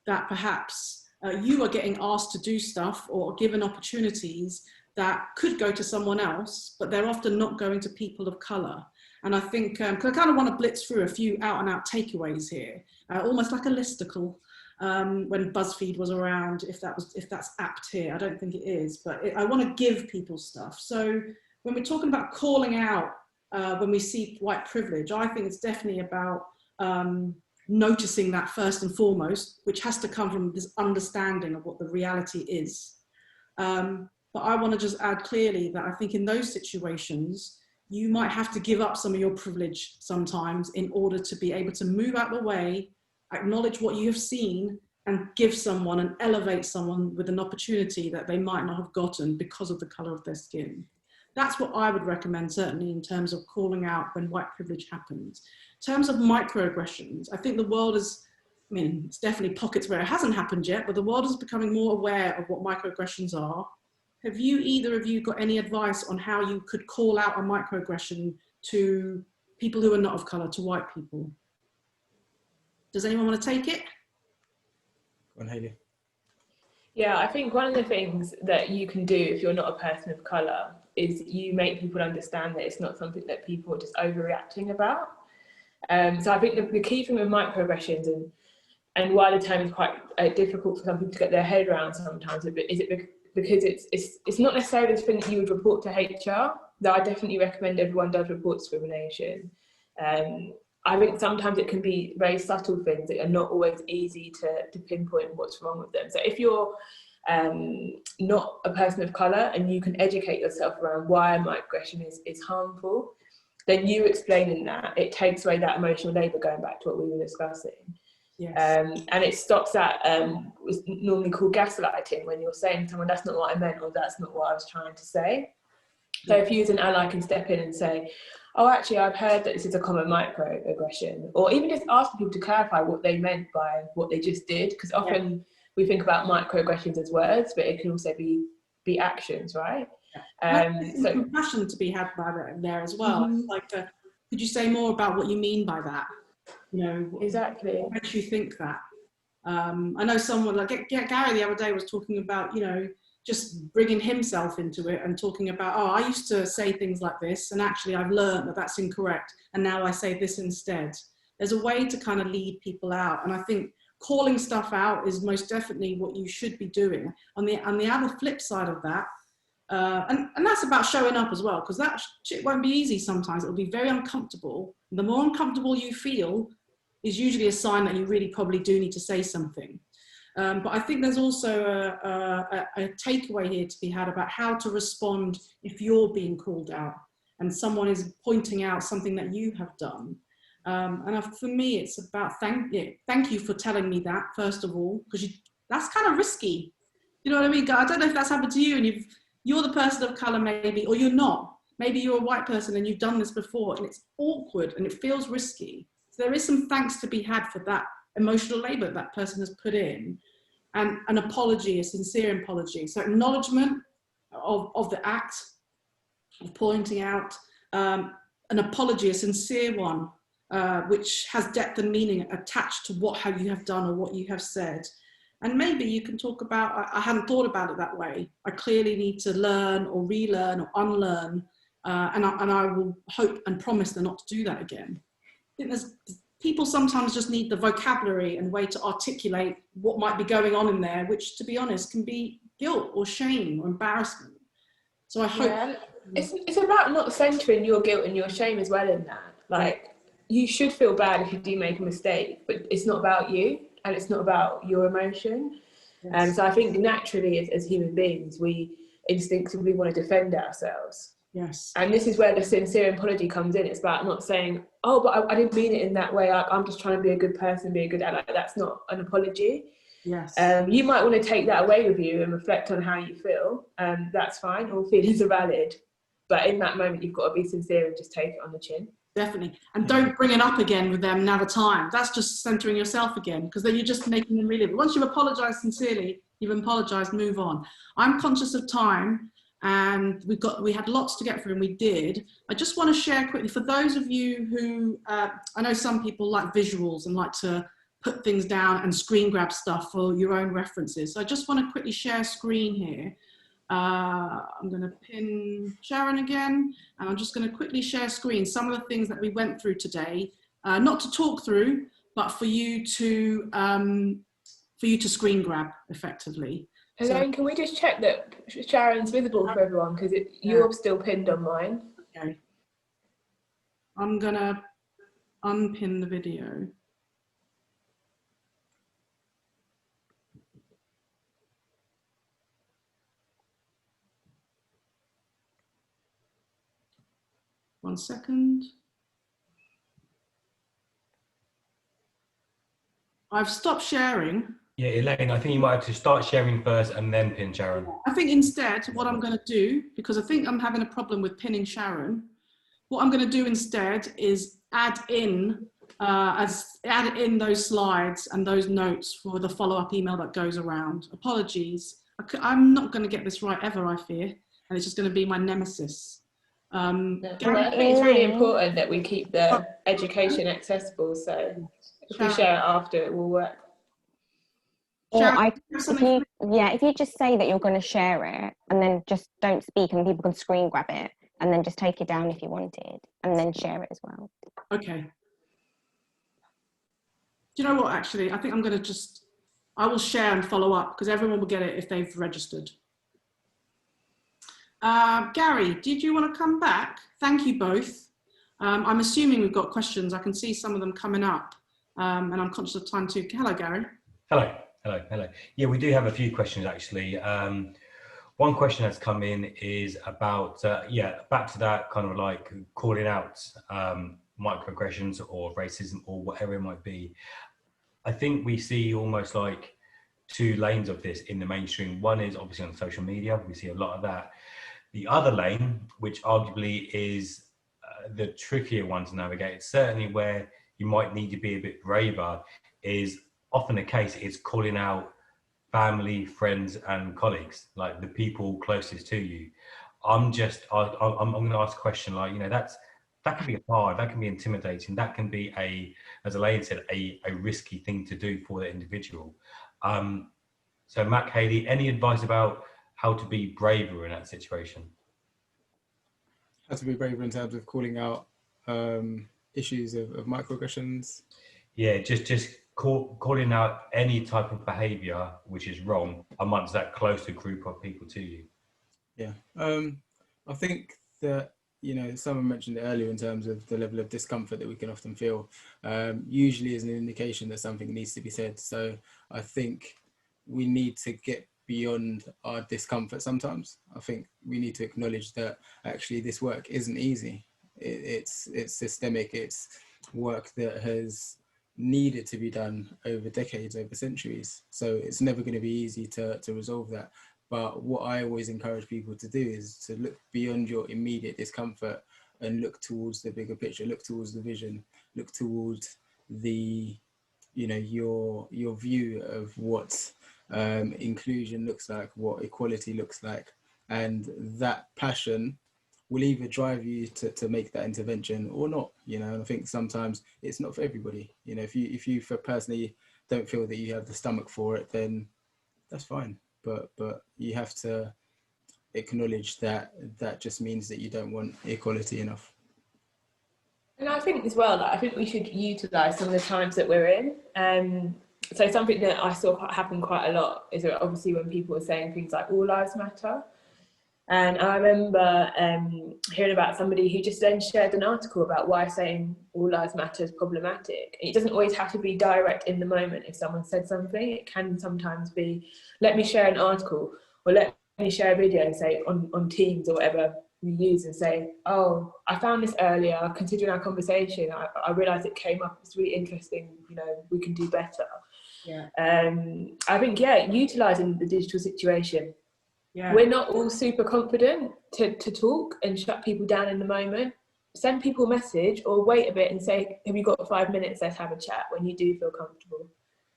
that perhaps you are getting asked to do stuff or given opportunities that could go to someone else, but they're often not going to people of colour. And I think, because I kind of want to blitz through a few out and out takeaways here, almost like a listicle, when BuzzFeed was around, if that's apt here. I don't think it is, but I want to give people stuff. So when we're talking about calling out, when we see white privilege, I think it's definitely about noticing that first and foremost, which has to come from this understanding of what the reality is. But I want to just add clearly that I think in those situations, you might have to give up some of your privilege sometimes in order to be able to move out the way, acknowledge what you have seen, and give someone and elevate someone with an opportunity that they might not have gotten because of the colour of their skin. That's what I would recommend, certainly in terms of calling out when white privilege happens. In terms of microaggressions, I think the world is, I mean, it's definitely pockets where it hasn't happened yet, but the world is becoming more aware of what microaggressions are. Have you, either of you, got any advice on how you could call out a microaggression to people who are not of colour, to white people? Does anyone want to take it? Go on, Hayley. Yeah, I think one of the things that you can do if you're not a person of colour is you make people understand that it's not something that people are just overreacting about. So I think the key thing with microaggressions, and why the term is quite difficult for some people to get their head around sometimes, because it's not necessarily the thing that you would report to HR, though I definitely recommend everyone does report discrimination. I think sometimes it can be very subtle things that are not always easy to pinpoint what's wrong with them. So if you're not a person of colour and you can educate yourself around why microaggression is harmful, then you explaining that, it takes away that emotional labour, going back to what we were discussing. Yes. And it stops that, what's normally called gaslighting, when you're saying to someone, that's not what I meant, or that's not what I was trying to say. So if you as an ally can step in and say, oh, actually, I've heard that this is a common microaggression, or even just asking people to clarify what they meant by what they just did, because often we think about microaggressions as words, but it can also be actions, right? So compassion to be had by there as well. Mm-hmm. Like, could you say more about what you mean by that? You know, exactly. What makes you think that? I know someone like Gary the other day was talking about, you know, just bringing himself into it and talking about, oh, I used to say things like this, and actually I've learned that that's incorrect, and now I say this instead. There's a way to kind of lead people out, and I think calling stuff out is most definitely what you should be doing. On the other flip side of that, and that's about showing up as well, because that shit won't be easy sometimes. It'll be very uncomfortable. The more uncomfortable you feel is usually a sign that you really probably do need to say something. But I think there's also a takeaway here to be had about how to respond if you're being called out and someone is pointing out something that you have done. And for me, it's about thank you for telling me that, first of all, because that's kind of risky. You know what I mean? I don't know if that's happened to you, and you're the person of colour maybe, or you're not. Maybe you're a white person and you've done this before, and it's awkward and it feels risky. So there is some thanks to be had for that emotional labour that person has put in, and an apology, a sincere apology. So acknowledgement of the act, of pointing out, an apology, a sincere one, which has depth and meaning attached to how you have done or what you have said. And maybe you can talk about, I hadn't thought about it that way. I clearly need to learn or relearn or unlearn and I will hope and promise them not to do that again. I think people sometimes just need the vocabulary and way to articulate what might be going on in there, which, to be honest, can be guilt or shame or embarrassment. So I hope... Yeah. It's about not centering your guilt and your shame as well in that. Like, you should feel bad if you do make a mistake, but it's not about you and it's not about your emotion. Yes. So I think naturally as human beings, we instinctively want to defend ourselves. Yes. And this is where the sincere apology comes in. It's about not saying, oh, but I didn't mean it in that way. I'm just trying to be a good person, be a good ally. That's not an apology. Yes. You might want to take that away with you and reflect on how you feel. That's fine. All feelings are valid. But in that moment, you've got to be sincere and just take it on the chin. Definitely. And don't bring it up again with them another time. That's just centering yourself again, because then you're just making them relive it. Once you've apologized sincerely, you've apologized, move on. I'm conscious of time, and we had lots to get through, and we did. I just want to share quickly, for those of you who, I know some people like visuals and like to put things down and screen grab stuff for your own references. So I just want to quickly share screen here. I'm going to pin Sharon again, and I'm just going to quickly share screen some of the things that we went through today, not to talk through, but for you to screen grab effectively. Elaine, can we just check that Sharon's visible for everyone, because you're still pinned on mine? Okay. I'm going to unpin the video. One second. I've stopped sharing. Yeah, Elaine, I think you might have to start sharing first and then pin Sharon. I think instead what I'm going to do, because I think I'm having a problem with pinning Sharon, what I'm going to do instead is add in those slides and those notes for the follow-up email that goes around. Apologies. I'm not going to get this right ever, I fear, and it's just going to be my nemesis. I think it's really important that we keep the education accessible, so if we share it after, it will work. Or if you just say that you're going to share it and then just don't speak, and people can screen grab it and then just take it down if you wanted and then share it as well. Okay. Do you know what, actually, I think I'm going to I will share and follow up, because everyone will get it if they've registered. Gary, did you want to come back? Thank you both. I'm assuming we've got questions. I can see some of them coming up, and I'm conscious of time too. Hello, Gary. Hello. Yeah, we do have a few questions actually. One question that's come in is about, back to that kind of like calling out microaggressions or racism or whatever it might be. I think we see almost like two lanes of this in the mainstream. One is obviously on social media. We see a lot of that. The other lane, which arguably is the trickier one to navigate, certainly where you might need to be a bit braver, is often the case. It's calling out family, friends, and colleagues, like the people closest to you. I'm going to ask a question like, that can be hard, that can be intimidating, that can be as Elaine said, a risky thing to do for the individual. So Mac, Hayley, any advice about how to be braver in that situation? How to be braver in terms of calling out issues of microaggressions? Yeah, just calling out any type of behaviour which is wrong amongst that closer group of people to you. Yeah, I think that, someone mentioned it earlier in terms of the level of discomfort that we can often feel, usually is an indication that something needs to be said. So I think we need to get beyond our discomfort sometimes. I think we need to acknowledge that actually this work isn't easy. It's systemic, it's work that has needed to be done over decades, over centuries. So it's never going to be easy to resolve that. But what I always encourage people to do is to look beyond your immediate discomfort and look towards the bigger picture, look towards the vision, look towards the, your view of what inclusion looks like, what equality looks like. And that passion will either drive you to make that intervention or not, and I think sometimes it's not for everybody. If you personally don't feel that you have the stomach for it, then that's fine. But you have to acknowledge that that just means that you don't want equality enough. And I think as well, like, I think we should utilise some of the times that we're in. So something that I saw happen quite a lot is that obviously when people were saying things like all lives matter. And I remember hearing about somebody who just then shared an article about why saying all lives matter is problematic. It doesn't always have to be direct in the moment. If someone said something, it can sometimes be, let me share an article, or let me share a video and say on Teams or whatever we use, and say, oh, I found this earlier, considering our conversation, I realised it came up, it's really interesting, you know, we can do better. Yeah. I think, yeah, utilising the digital situation. Yeah. We're not all super confident to talk and shut people down in the moment. Send people a message or wait a bit and say, have you got 5 minutes, let's have a chat, when you do feel comfortable.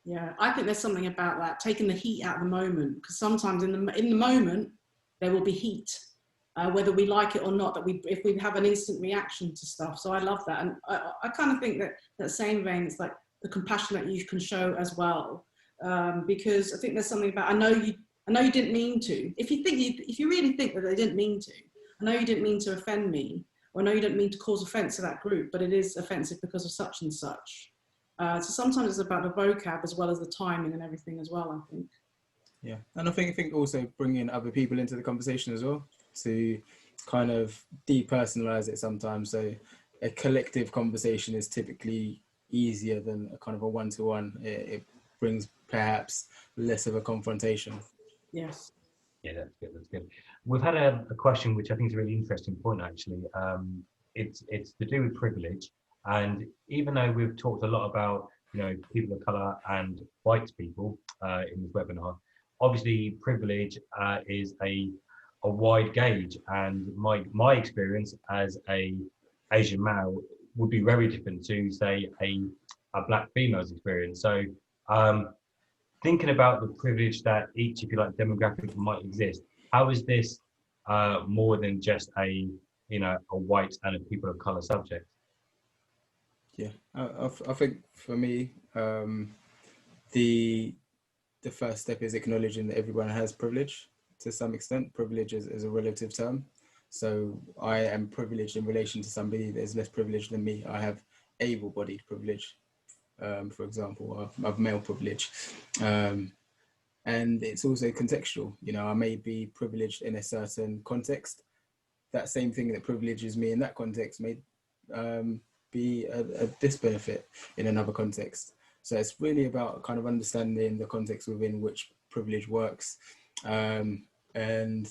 Yeah, I think there's something about that, taking the heat out of the moment, because sometimes in the moment there will be heat, whether we like it or not, if we have an instant reaction to stuff. So I love that, and I kind of think that same vein, it's like the compassion that you can show as well, because I think there's something about, I know you didn't mean to. If you really think that they didn't mean to, I know you didn't mean to offend me, or I know you didn't mean to cause offence to that group, but it is offensive because of such and such. So sometimes it's about the vocab as well as the timing and everything as well, I think. Yeah, and I think also bringing other people into the conversation as well, to kind of depersonalize it sometimes. So a collective conversation is typically easier than a kind of a one-to-one. It brings perhaps less of a confrontation. Yes. Yeah, that's good. That's good. We've had a question which I think is a really interesting point, actually. It's to do with privilege. And even though we've talked a lot about, you know, people of colour and white people in this webinar, obviously privilege is a wide gauge, and my experience as a Asian male would be very different to, say, a black female's experience. So thinking about the privilege that each, if you like, demographic might exist, how is this more than just a white and a people of colour subject? Yeah, I think for me, the first step is acknowledging that everyone has privilege to some extent. Privilege is a relative term. So I am privileged in relation to somebody that is less privileged than me. I have able-bodied privilege, for example, of male privilege. And it's also contextual. You know, I may be privileged in a certain context. That same thing that privileges me in that context may be a disbenefit in another context. So it's really about kind of understanding the context within which privilege works. And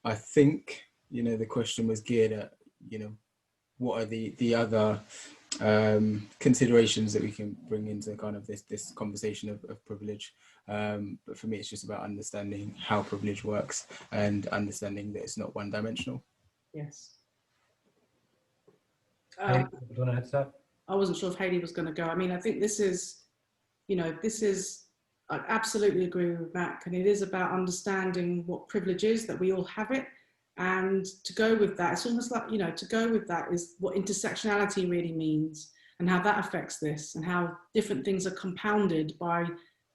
I think, you know, the question was geared at, you know, what are the other considerations that we can bring into kind of this conversation of privilege. But for me, it's just about understanding how privilege works and understanding that it's not one-dimensional. Yes. Hayley, do you want to add to that? I wasn't sure if Hayley was going to go. I mean, I think this is, I absolutely agree with Mac, and it is about understanding what privilege is, that we all have it. And to go with that, it's almost like, to go with that is what intersectionality really means, and how that affects this, and how different things are compounded by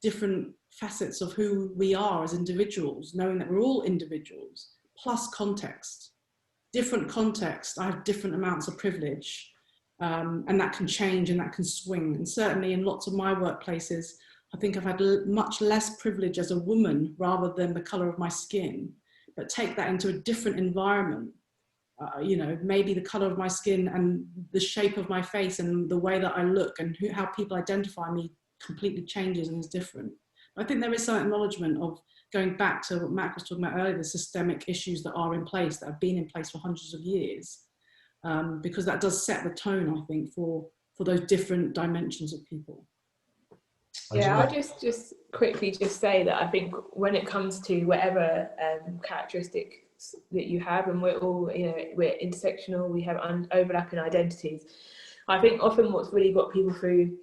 different facets of who we are as individuals, knowing that we're all individuals, plus context. Different context, I have different amounts of privilege, and that can change and that can swing. And certainly in lots of my workplaces, I think I've had much less privilege as a woman rather than the colour of my skin. But take that into a different environment, maybe the colour of my skin and the shape of my face and the way that I look and how people identify me completely changes and is different. I think there is some acknowledgement of going back to what Mac was talking about earlier, the systemic issues that are in place, that have been in place for hundreds of years, because that does set the tone, I think, for those different dimensions of people. Yeah, I'll just quickly say that I think when it comes to whatever characteristics that you have, and we're all, we're intersectional, we have overlapping identities. I think often what's really got people through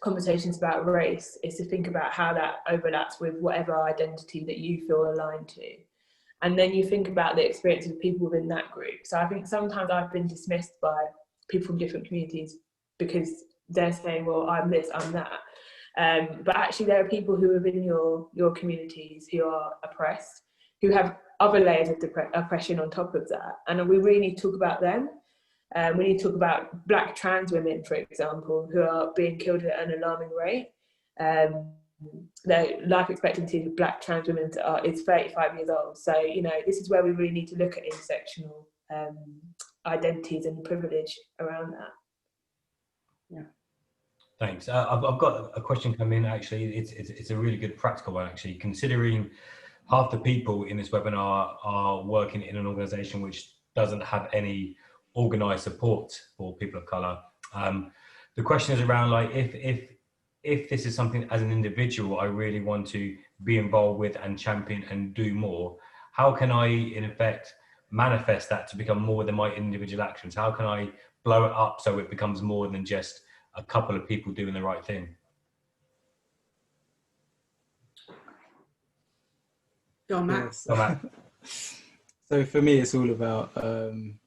conversations about race is to think about how that overlaps with whatever identity that you feel aligned to. And then you think about the experience of people within that group. So I think sometimes I've been dismissed by people from different communities because they're saying, well, I'm this, I'm that. But actually there are people who are within your communities who are oppressed, who have other layers of oppression on top of that. And we really need to talk about them. We need to talk about Black trans women, for example, who are being killed at an alarming rate. The life expectancy of Black trans women is 35 years old. So, you know, this is where we really need to look at intersectional identities and privilege around that. Yeah. Thanks. I've got a question come in, actually. It's a really good practical one, actually. Considering half the people in this webinar are working in an organisation which doesn't have any organised support for people of colour. The question is around, like, if this is something as an individual I really want to be involved with and champion and do more, how can I, in effect, manifest that to become more than my individual actions? How can I blow it up so it becomes more than just a couple of people doing the right thing? Go on, Matt. Yes. Go, Matt. So for me, it's all about, I'm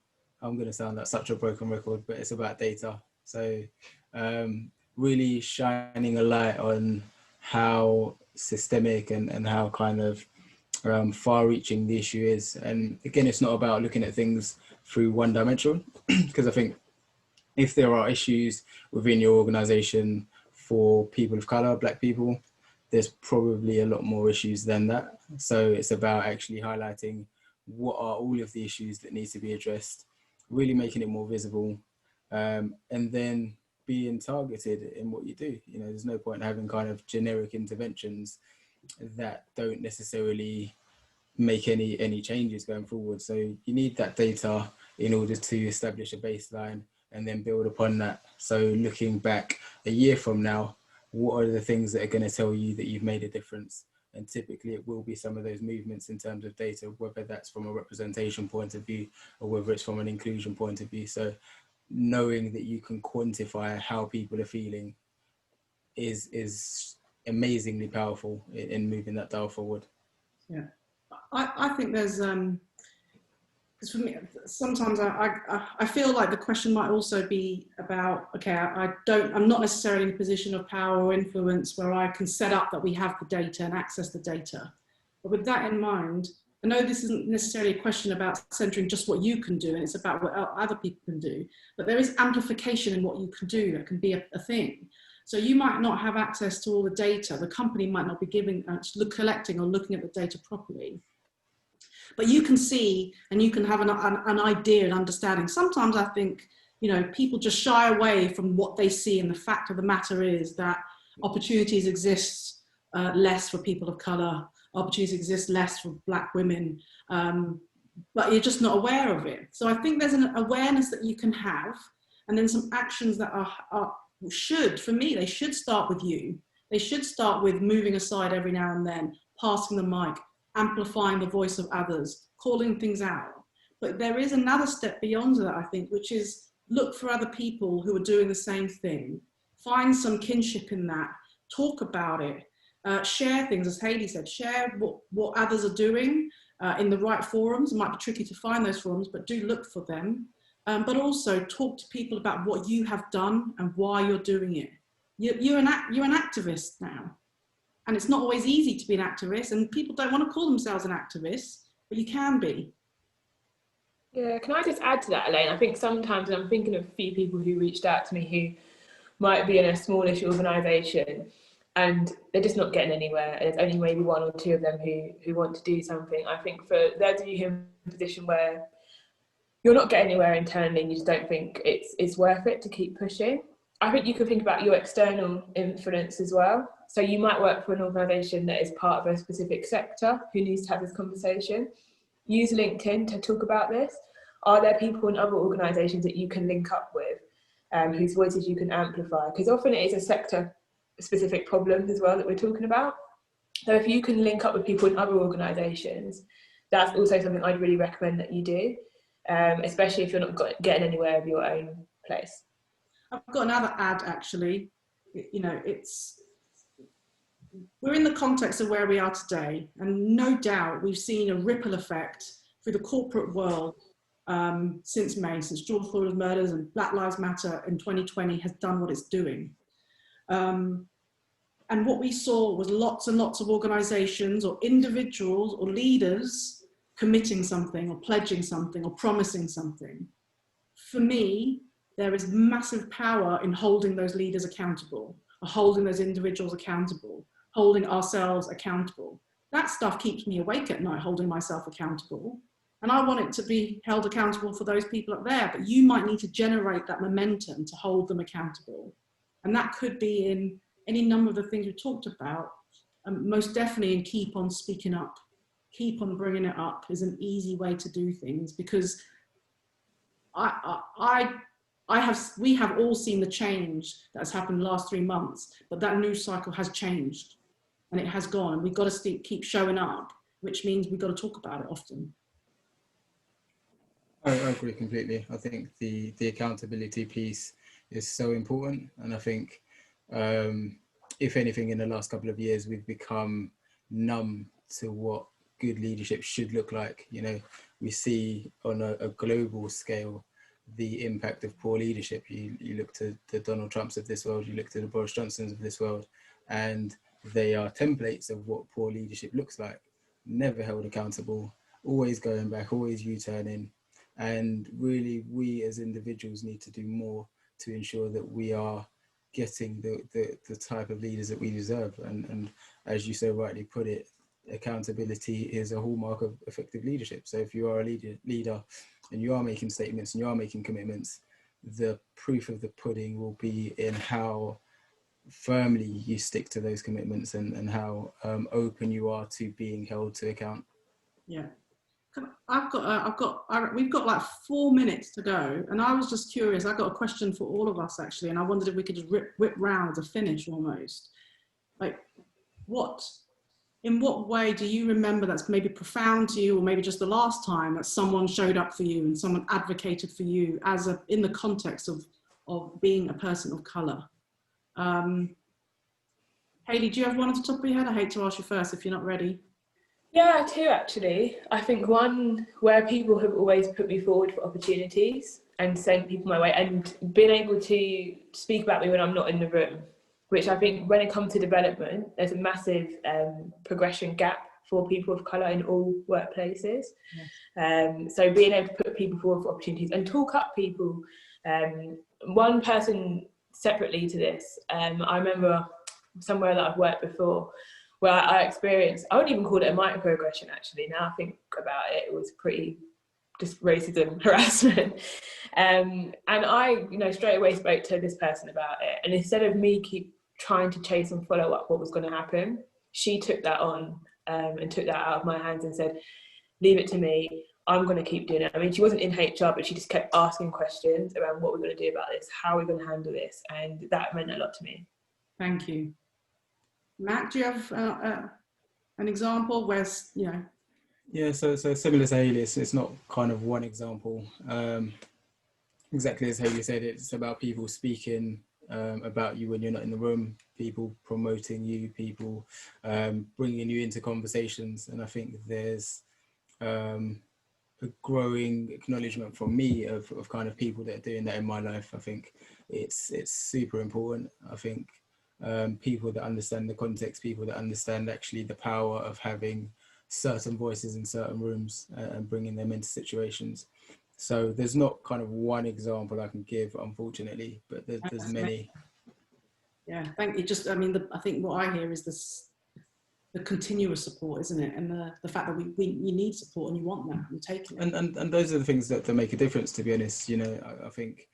going to sound like such a broken record, but it's about data. So really shining a light on how systemic and how kind of far-reaching the issue is. And again, it's not about looking at things through one dimension, because I think if there are issues within your organization for people of color, Black people, there's probably a lot more issues than that. So it's about actually highlighting what are all of the issues that need to be addressed, really making it more visible, and then being targeted in what you do. You know, there's no point in having kind of generic interventions that don't necessarily make any changes going forward. So you need that data in order to establish a baseline and then build upon that. So looking back a year from now, what are the things that are going to tell you that you've made a difference? And typically it will be some of those movements in terms of data, whether that's from a representation point of view or whether it's from an inclusion point of view. So knowing that you can quantify how people are feeling is amazingly powerful in moving that dial forward. Yeah. I think there's, for me, sometimes I feel like the question might also be about, okay, I'm not necessarily in a position of power or influence where I can set up that we have the data and access the data. But with that in mind, I know this isn't necessarily a question about centering just what you can do, and it's about what other people can do, but there is amplification in what you can do that can be a thing. So you might not have access to all the data. The company might not be collecting or looking at the data properly. But you can see and you can have an idea and understanding. Sometimes I think, you know, people just shy away from what they see, and the fact of the matter is that opportunities exist less for people of colour, opportunities exist less for Black women, but you're just not aware of it. So I think there's an awareness that you can have, and then some actions that for me, they should start with you. They should start with moving aside every now and then, passing the mic, amplifying the voice of others, calling things out. But there is another step beyond that, I think, which is look for other people who are doing the same thing. Find some kinship in that, talk about it, share things, as Hayley said, share what others are doing in the right forums. It might be tricky to find those forums, but do look for them. But also talk to people about what you have done and why you're doing it. You're an activist now. And it's not always easy to be an activist, and people don't want to call themselves an activist, but you can be. Yeah, can I just add to that, Elaine? I think sometimes, and I'm thinking of a few people who reached out to me who might be in a smallish organisation and they're just not getting anywhere. There's only maybe one or two of them who want to do something. I think for those of you who are in a position where you're not getting anywhere internally and you just don't think it's worth it to keep pushing, I think you can think about your external influence as well. So you might work for an organisation that is part of a specific sector who needs to have this conversation. Use LinkedIn to talk about this. Are there people in other organisations that you can link up with, whose voices you can amplify? Because often it is a sector-specific problem as well that we're talking about. So if you can link up with people in other organisations, that's also something I'd really recommend that you do, especially if you're not getting anywhere of your own place. I've got another ad, actually. You know, we're in the context of where we are today, and no doubt we've seen a ripple effect through the corporate world since May, since George Floyd's murders, and Black Lives Matter in 2020 has done what it's doing. And what we saw was lots and lots of organizations or individuals or leaders committing something or pledging something or promising something. For me, there is massive power in holding those leaders accountable, or holding those individuals accountable, holding ourselves accountable. That stuff keeps me awake at night, holding myself accountable. And I want it to be held accountable for those people up there, but you might need to generate that momentum to hold them accountable. And that could be in any number of the things we talked about, most definitely in keep on speaking up, keep on bringing it up is an easy way to do things, because we have all seen the change that's happened the last 3 months, but that news cycle has changed and it has gone, and we've got to keep showing up, which means we've got to talk about it often. I agree completely. I think the accountability piece is so important, and I think if anything, in the last couple of years, we've become numb to what good leadership should look like. You know, we see on a global scale the impact of poor leadership. You look to the Donald Trumps of this world, you look to the Boris Johnsons of this world, and they are templates of what poor leadership looks like. Never held accountable, always going back, always U-turning. And really, we as individuals need to do more to ensure that we are getting the type of leaders that we deserve. And as you so rightly put it, accountability is a hallmark of effective leadership. So if you are a leader and you are making statements and you are making commitments, the proof of the pudding will be in how firmly you stick to those commitments and how open you are to being held to account. Yeah. We've got like 4 minutes to go, and I was just curious. I got a question for all of us actually, and I wondered if we could just whip round to finish almost. Like, in what way do you remember that's maybe profound to you, or maybe just the last time that someone showed up for you and someone advocated for you in the context of being a person of colour? Hayley, do you have one at the top of your head? I hate to ask you first if you're not ready. Yeah, two actually. I think one where people have always put me forward for opportunities and sent people my way, and been able to speak about me when I'm not in the room, which I think when it comes to development, there's a massive progression gap for people of colour in all workplaces. Yes. So being able to put people forward for opportunities and talk up people. One person separately to this, I remember somewhere that I've worked before, where I experienced, I wouldn't even call it a microaggression actually, now I think about it, it was pretty just racism, harassment. And I, straight away spoke to this person about it. And instead of me keep trying to chase and follow up what was going to happen, she took that on and took that out of my hands and said, leave it to me, I'm going to keep doing it. I mean, she wasn't in HR, but she just kept asking questions around what we're going to do about this, how we're going to handle this. And that meant a lot to me. Thank you. Matt, do you have an example where, Yeah, so similar to Hayley, it's not kind of one example. Exactly as Hayley said, it's about people speaking about you when you're not in the room, people promoting you, people bringing you into conversations. And I think there's a growing acknowledgement from me of kind of people that are doing that in my life. I think it's super important. I think people that understand the context, people that understand actually the power of having certain voices in certain rooms and bringing them into situations. So there's not kind of one example I can give, unfortunately, but there's many. Yeah, thank you. Just, I mean, I think what I hear is the continuous support, isn't it? And the fact that you need support and you want that, and taking it. And those are the things that make a difference, to be honest. I think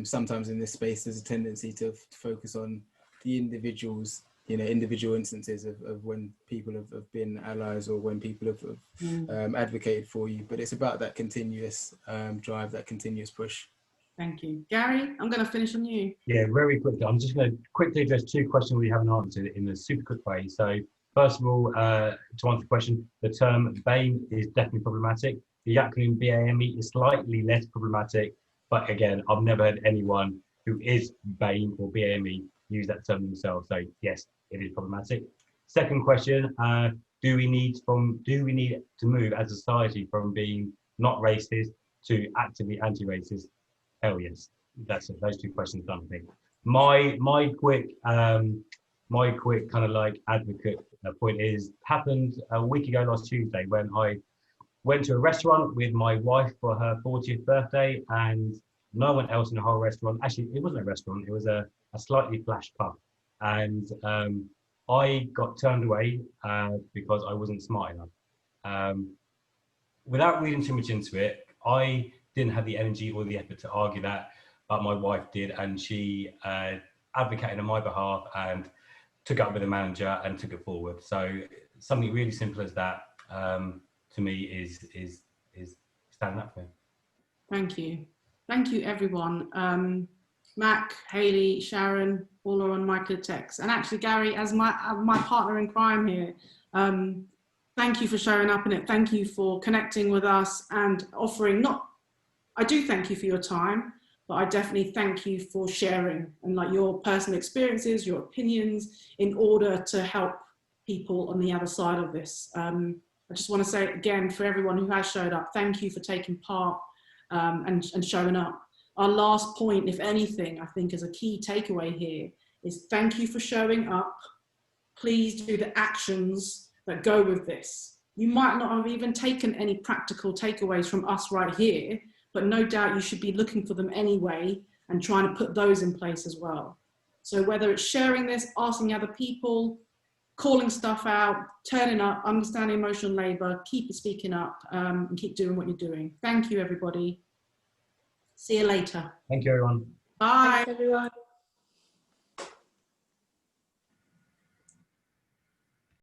sometimes in this space there's a tendency to focus on the individuals, individual instances of when people have been allies or when people have advocated for you, but it's about that continuous drive, that continuous push. Thank you. Gary, I'm going to finish on you. Yeah, very quickly. I'm just going to quickly address two questions we haven't answered in a super quick way. So first of all, to answer the question, the term BAME is definitely problematic. The acronym BAME is slightly less problematic, but again, I've never heard anyone who is BAME or BAME use that term themselves. So yes, it is problematic. Second question, do we need to move as a society from being not racist to actively anti-racist? Hell yes. That's it. Those two questions done, I think. My quick my quick kind of like advocate point is happened a week ago last Tuesday when I went to a restaurant with my wife for her 40th birthday, and no one else in the whole restaurant. Actually, it wasn't a restaurant. It was a slightly flash pub, and I got turned away because I wasn't smart enough. Without reading too much into it, I didn't have the energy or the effort to argue that, but my wife did, and she advocated on my behalf and took it up with the manager and took it forward. So something really simple as that, to me, is standing up for me. Thank you, everyone. Mac, Hayley, Sharon, all are on my good text, and actually Gary, as my partner in crime here. Thank you for showing up in it. Thank you for connecting with us and offering. I do thank you for your time, but I definitely thank you for sharing and like your personal experiences, your opinions, in order to help people on the other side of this. I just want to say again, for everyone who has showed up, thank you for taking part and showing up. Our last point, if anything, I think is a key takeaway here, is thank you for showing up. Please do the actions that go with this. You might not have even taken any practical takeaways from us right here, but no doubt you should be looking for them anyway and trying to put those in place as well. So whether it's sharing this, asking other people, calling stuff out, turning up, understanding emotional labor, keep speaking up, and keep doing what you're doing. Thank you, everybody. See you later. Thank you, everyone. Bye. Thanks, everyone.